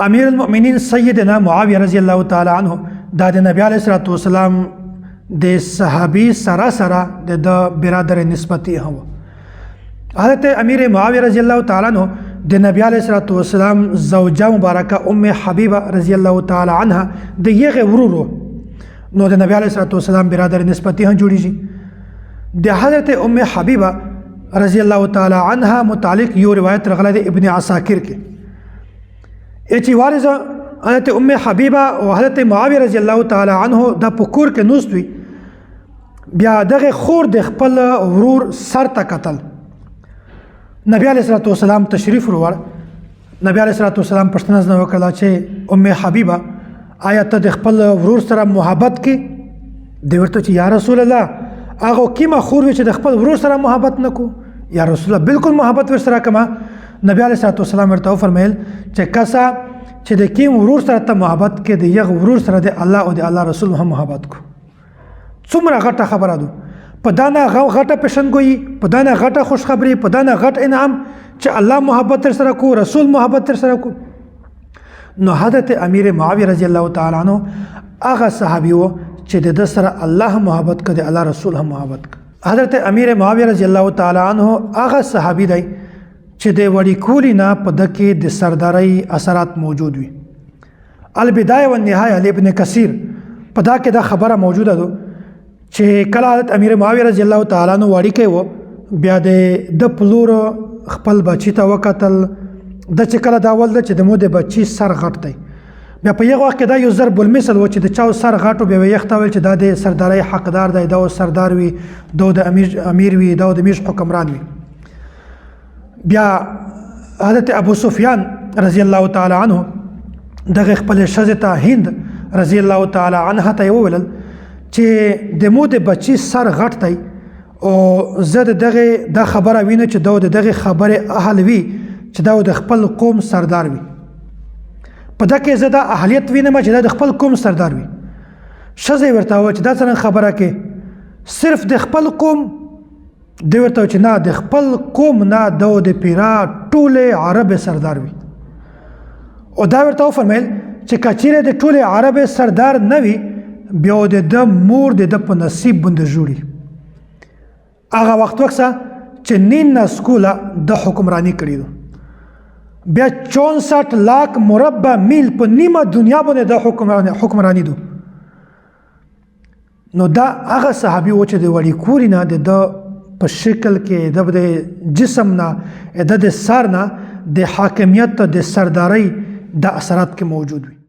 امیر المؤمنین سیدنا معاویه رضی الله تعالی عنه دا د نبی علیه الصلوۃ والسلام د صحابي سره د برادر نسبتی هم حضرت امیر معاویه رضی الله تعالی عنه د نبی علیه الصلوۃ والسلام زوجه مبارکه ام حبیبه رضی الله تعالی عنها د یغه ورورو نو د نبی علیه الصلوۃ والسلام برادر نسبتی هم جوړیږي د حضرت ام حبیبه رضی الله تعالی عنها متعلق یو روایت رغله د ابن عساکر کې چې وارث حضرت ام حبیبه او حضرت معاویه رضی الله تعالی عنه د پکور کې نوستوي بیا دغه خور د خپل ورور سر ته قتل نبی علیه الصلوۃ والسلام تشریف وروړ نبی علیه الصلوۃ والسلام پښتنه ځنه وکړه چې ام حبیبه آیا ته د خپل ورور سره محبت کې دی ورته چې یا رسول الله هغه کیمه خور چې د خپل ورور سره محبت نکو یا رسول الله بالکل محبت ور سره کما نبی علیه الصلوۃ والسلام ورته فرمایل چې کسا چې د کیم ورور سره ته محبت کې د یغ ورور سره د الله او د الله رسول هم محبت کو څومره غټه خبره ده په دانا غټه پېشنګوي په دانا غټه خوش خبري په دانا غټ انعام چې الله محبت تر سره کو رسول محبت تر سره کو نو حضرت امیر معاویه رضی الله تعالی عنہ هغه صحابي و چې د سره الله محبت کړي الله رسول هم محبت کړي حضرت امیر معاویه رضی الله تعالی عنہ هغه صحابي دی چې د وړي کولی نه په دکې د سرداري اثرات موجود وي البدايه والنهايه لابن کثیر په دا کې دا خبره موجوده ده چې کله حضرت امیر معاویه رضی الله تعالی عنہ وړي کې و بیا د پلور خپل بچی ته وکتل د چې کله دا ول چې د مو د بچی سر غټ دی بیا په یو وخت کې دا یو ضرب المثل و چې د چاو سر غټو بیا یختول چې دا د سرداري حقدار دی دا سردار وي دا د امیر وي دا د میش حکمران وي بیا حضرت ابو سفیان رضی الله تعالی عنہ دغه خپل شزته هند رضی الله تعالی عنها ته وویل چې د مو د بچی سر غټ دی او زه دغه د خبره وینم چې دا دغه خبره اهل وي چې دا د خپل قوم سردار وي په دغه زه د اهلیت وینم چې د خپل قوم سردار وي شزه ورته و چې دا څنګه خبره کې صرف د خپل قوم دی ورته چې نه د خپل قوم نه د پیرا ټوله عرب سردار وي او دا ورته فرمایل چې کچیره د ټوله عرب سردار نه وي بیا د مور د په نصیب بند جوړي هغه وخت وکسه چې نین سکولا د حکمرانی کړی دو بیا 64 लाख مربع میل په نیمه دنیا باندې د حکمرانی دو نو دا هغه صحابي و چې د وړي کوري نه د په شکل کې د جسم نه د سر نه د حاکمیت د سرداري د اثرات کې موجود وي